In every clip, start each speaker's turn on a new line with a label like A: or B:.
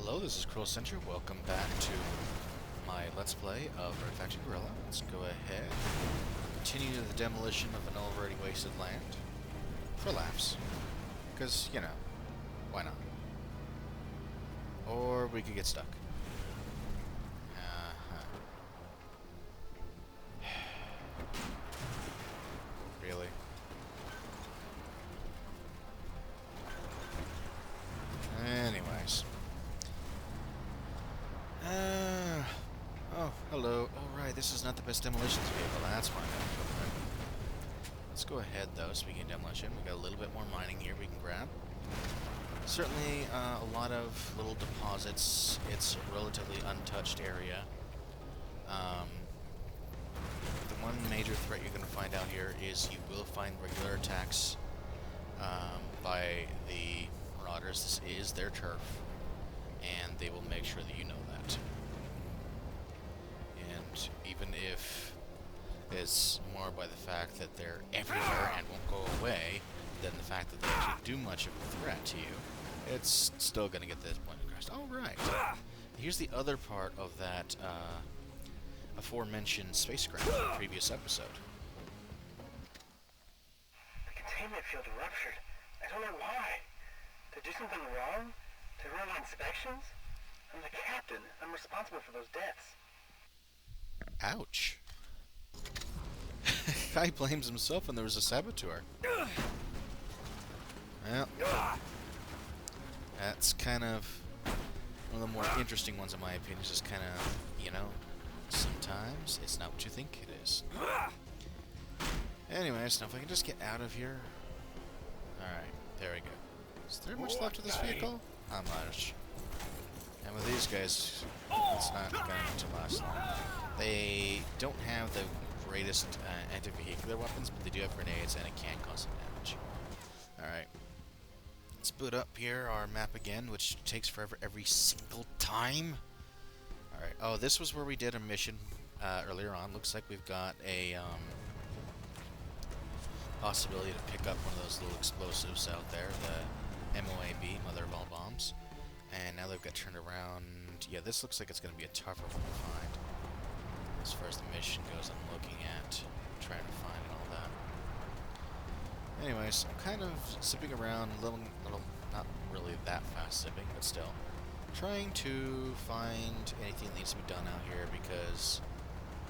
A: Hello, this is Cruel Center. Welcome back to my Let's Play of Red Faction Guerrilla. Let's go ahead and continue the demolition of an already wasted land. For laughs. Because, you know, why not? Or we could get stuck. Really? Anyways. Oh, hello. Alright, this is not the best demolitions vehicle. That's why I'm going to go for it. Let's go ahead, though, speaking of demolition. We got a little bit more mining here we can grab. Certainly a lot of little deposits. It's a relatively untouched area. The one major threat you're going to find out here is you will find regular attacks by the Marauders. This is their turf, and they will make sure that you know that. And even if it's more by the fact that they're everywhere and won't go away than the fact that they actually do much of a threat to you, it's still going to get this point across. Alright, here's the other part of that aforementioned spacecraft in the previous episode.
B: The containment field ruptured. I don't know why. Did I do something wrong? Did I run inspections? I'm the captain. I'm responsible for those deaths.
A: Ouch. Guy blames himself when there was a saboteur. Well, that's kind of one of the more interesting ones in my opinion. It's just kind of, you know, sometimes it's not what you think it is. Anyways, now if I can just get out of here. Alright, there we go. Is there much left of this vehicle? Not much. And with these guys, it's not going to last long. They don't have the greatest anti-vehicular weapons, but they do have grenades, and it can cause some damage. Alright. Let's boot up here our map again, which takes forever every single time. Alright. Oh, this was where we did a mission earlier on. Looks like we've got a possibility to pick up one of those little explosives out there, the MOAB, Mother of All Bombs. And now they've got turned around. Yeah, this looks like it's going to be a tougher one to find. As far as the mission goes, I'm looking at trying to find and all that. Anyways, I'm kind of zipping around, a little, not really that fast zipping, but still. Trying to find anything that needs to be done out here because,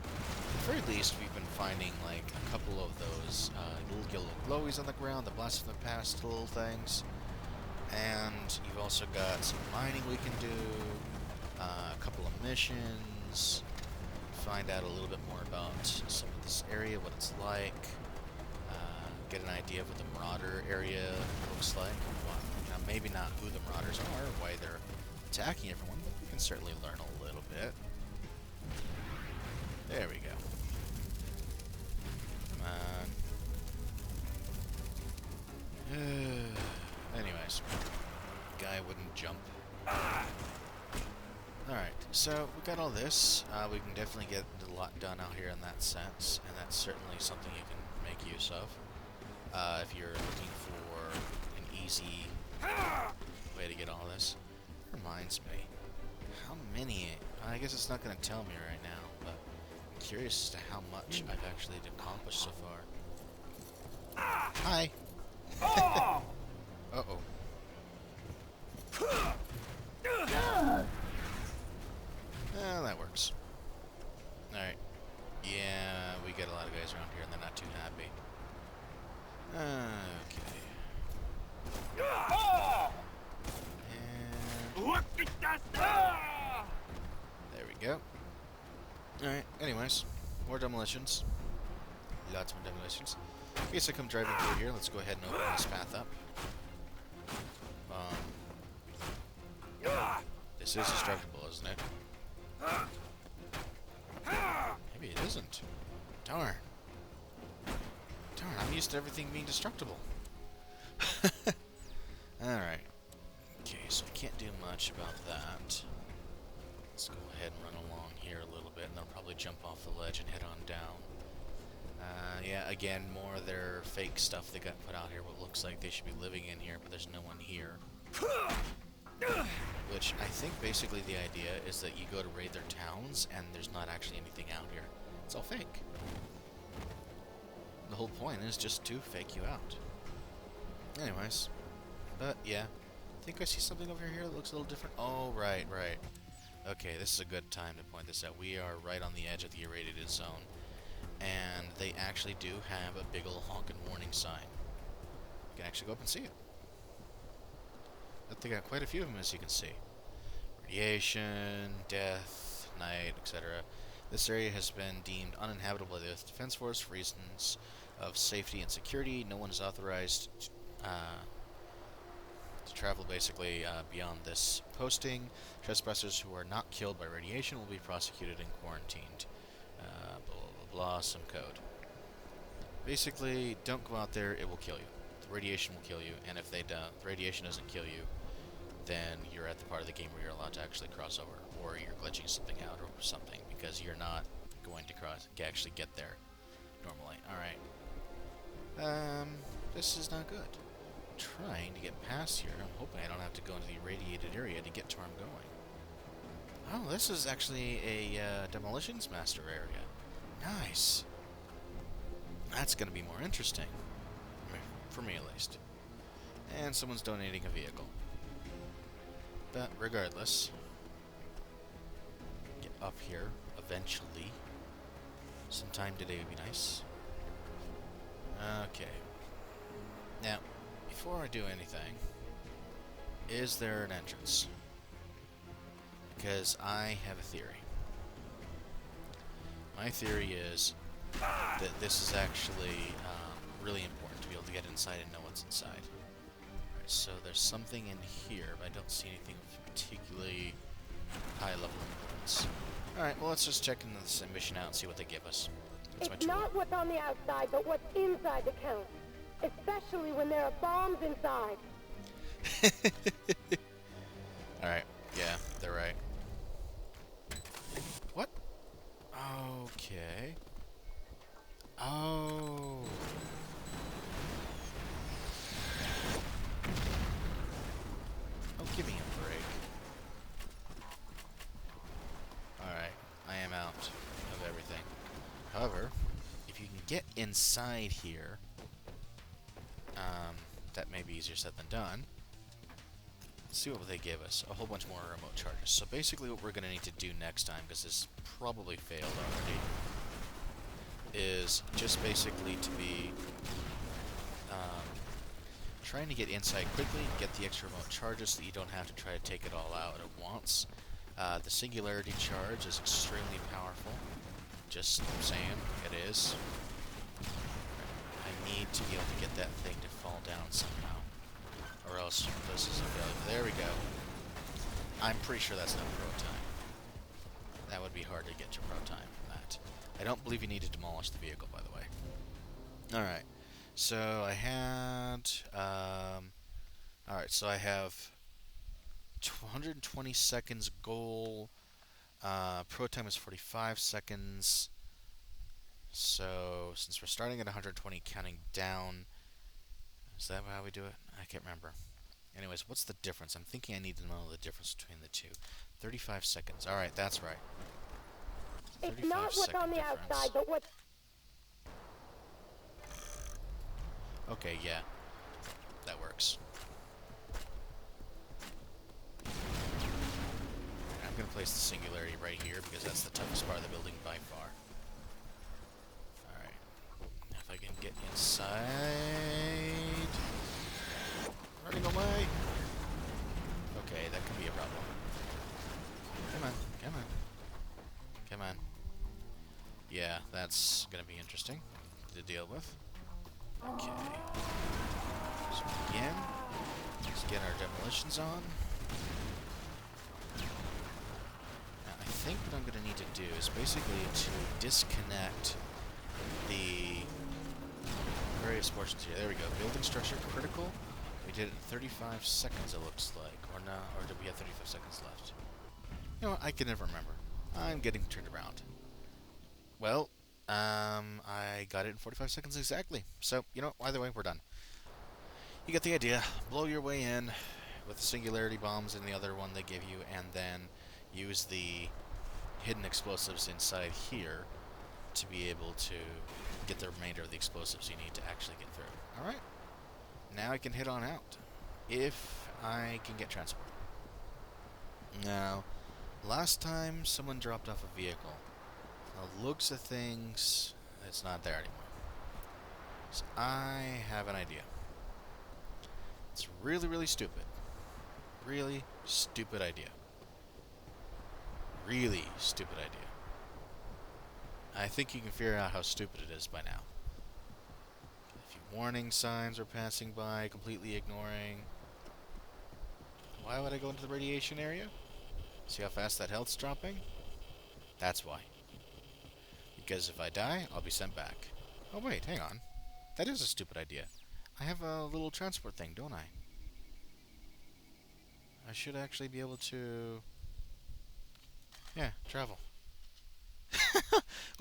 A: at the very least, we've been finding like a couple of those little yellow glowies on the ground, the blast from the past little things. And you've also got some mining we can do, a couple of missions, find out a little bit more about some of this area, what it's like, get an idea of what the Marauder area looks like. Well, now, maybe not who the Marauders are, or why they're attacking everyone, but we can certainly learn a little bit. There we go. Come on. Anyways, guy wouldn't jump. Alright, so we got all this. We can definitely get a lot done out here in that sense, and that's certainly something you can make use of. If you're looking for an easy way to get all this. Reminds me, how many, I guess it's not going to tell me right now, but I'm curious as to how much I've actually accomplished so far. Hi! Uh-oh. Well, that works. Alright. Yeah, we get a lot of guys around here and they're not too happy. Okay. And there we go. Alright, anyways. More demolitions. Lots more demolitions. I guess I come driving through here. Let's go ahead and open this path up. This is destructible, isn't it? Maybe it isn't. Darn. Darn, I'm used to everything being destructible. Alright. Okay, so I can't do much about that. Let's go ahead and run along here a little bit, and then I'll probably jump off the ledge and head on down. Yeah, again, more of their fake stuff they got put out here. What looks like they should be living in here, but there's no one here. Which I think basically the idea is that you go to raid their towns and there's not actually anything out here. It's all fake. The whole point is just to fake you out. Anyways, but yeah, I think I see something over here that looks a little different. Oh, right. Okay, this is a good time to point this out. We are right on the edge of the irradiated zone, and they actually do have a big ol' honkin' warning sign. You can actually go up and see it. But they got quite a few of them, as you can see. Radiation, death, night, etc. This area has been deemed uninhabitable by the Earth Defense Force for reasons of safety and security. No one is authorized to travel basically beyond this posting. Trespassers who are not killed by radiation will be prosecuted and quarantined. Blah, blah, blah, some code. Basically, don't go out there, it will kill you. The radiation will kill you, and if the radiation doesn't kill you, then you're at the part of the game where you're allowed to actually cross over, or you're glitching something out or something, because you're not going to actually get there normally. Alright. This is not good. I'm trying to get past here. I'm hoping I don't have to go into the irradiated area to get to where I'm going. Oh, this is actually a demolitions master area. Nice. That's going to be more interesting. I mean, for me, at least. And someone's donating a vehicle. But regardless, get up here eventually. Sometime today would be nice. Okay. Now, before I do anything, is there an entrance? Because I have a theory. My theory is that this is actually really important to be able to get inside and know what's inside. Alright, so there's something in here, but I don't see anything of particularly high level importance. Alright, well let's just check in this mission out and see what they give us.
C: It's not what's on the outside, but what's inside that counts. Especially when there are bombs inside.
A: Alright, yeah, they're right. What? Okay. Oh. Oh, give me a break. Alright, I am out of everything. However, if you can get inside here, that may be easier said than done. Let's see what they give us. A whole bunch more remote charges. So basically what we're going to need to do next time, because this probably failed already, is just basically to be trying to get inside quickly and get the extra remote charges so that you don't have to try to take it all out at once. The singularity charge is extremely powerful. Just saying, it is. I need to be able to get that thing to fall down somehow. Or else this is a failure. There we go. I'm pretty sure that's not pro time. That would be hard to get to pro time from that. I don't believe you need to demolish the vehicle, by the way. Alright. So I had... Alright, so I have 120 seconds goal. Pro time is 45 seconds. So, since we're starting at 120, counting down... Is that how we do it? I can't remember. Anyways, what's the difference? I'm thinking I need to know the difference between the two. 35 seconds. Alright, that's right.
C: It's not what's on the outside, but what's...
A: Okay, yeah. That works. I'm going to place the singularity right here because that's the toughest part of the building by far. Alright. If I can get inside... Running away! Okay, that could be a problem. Come on, come on. Come on. Yeah, that's going to be interesting to deal with. Okay. So again, let's get our demolitions on. Now, I think what I'm going to need to do is basically to disconnect the various portions here. There we go. Building structure critical. We did it in 35 seconds, it looks like. Or not, or did we have 35 seconds left? You know what? I can never remember. I'm getting turned around. Well, I got it in 45 seconds exactly. So, you know, either way, we're done. You get the idea. Blow your way in with the singularity bombs in the other one they give you, and then use the hidden explosives inside here to be able to get the remainder of the explosives you need to actually get through. Alright, now I can head on out, if I can get transport. Now, last time someone dropped off a vehicle. The looks of things, it's not there anymore. So I have an idea. It's really, really stupid. Really stupid idea. Really stupid idea. I think you can figure out how stupid it is by now. A few warning signs are passing by, completely ignoring. Why would I go into the radiation area? See how fast that health's dropping? That's why. Because if I die, I'll be sent back. Oh wait, hang on. That is a stupid idea. I have a little transport thing, don't I? I should actually be able to... yeah, travel.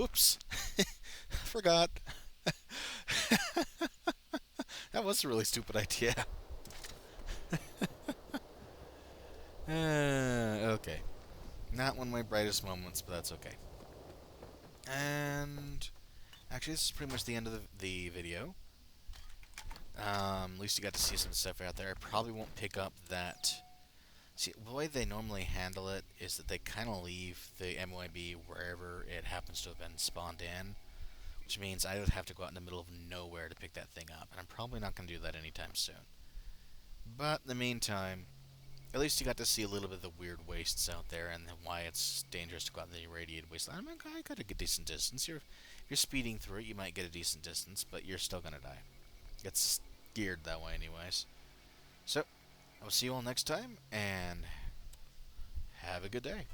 A: Oops. Forgot. That was a really stupid idea. Okay. Not one of my brightest moments, but that's okay. And... actually, this is pretty much the end of the video. At least you got to see some stuff out there. I probably won't pick up that... see, the way they normally handle it is that they kind of leave the MOAB wherever it happens to have been spawned in, which means I would have to go out in the middle of nowhere to pick that thing up, and I'm probably not going to do that anytime soon. But in the meantime, at least you got to see a little bit of the weird wastes out there and why it's dangerous to go out in the irradiated wasteland. I mean, I got a good decent distance. If you're speeding through it, you might get a decent distance, but you're still going to die. It's geared that way anyways. So, I'll see you all next time, and have a good day.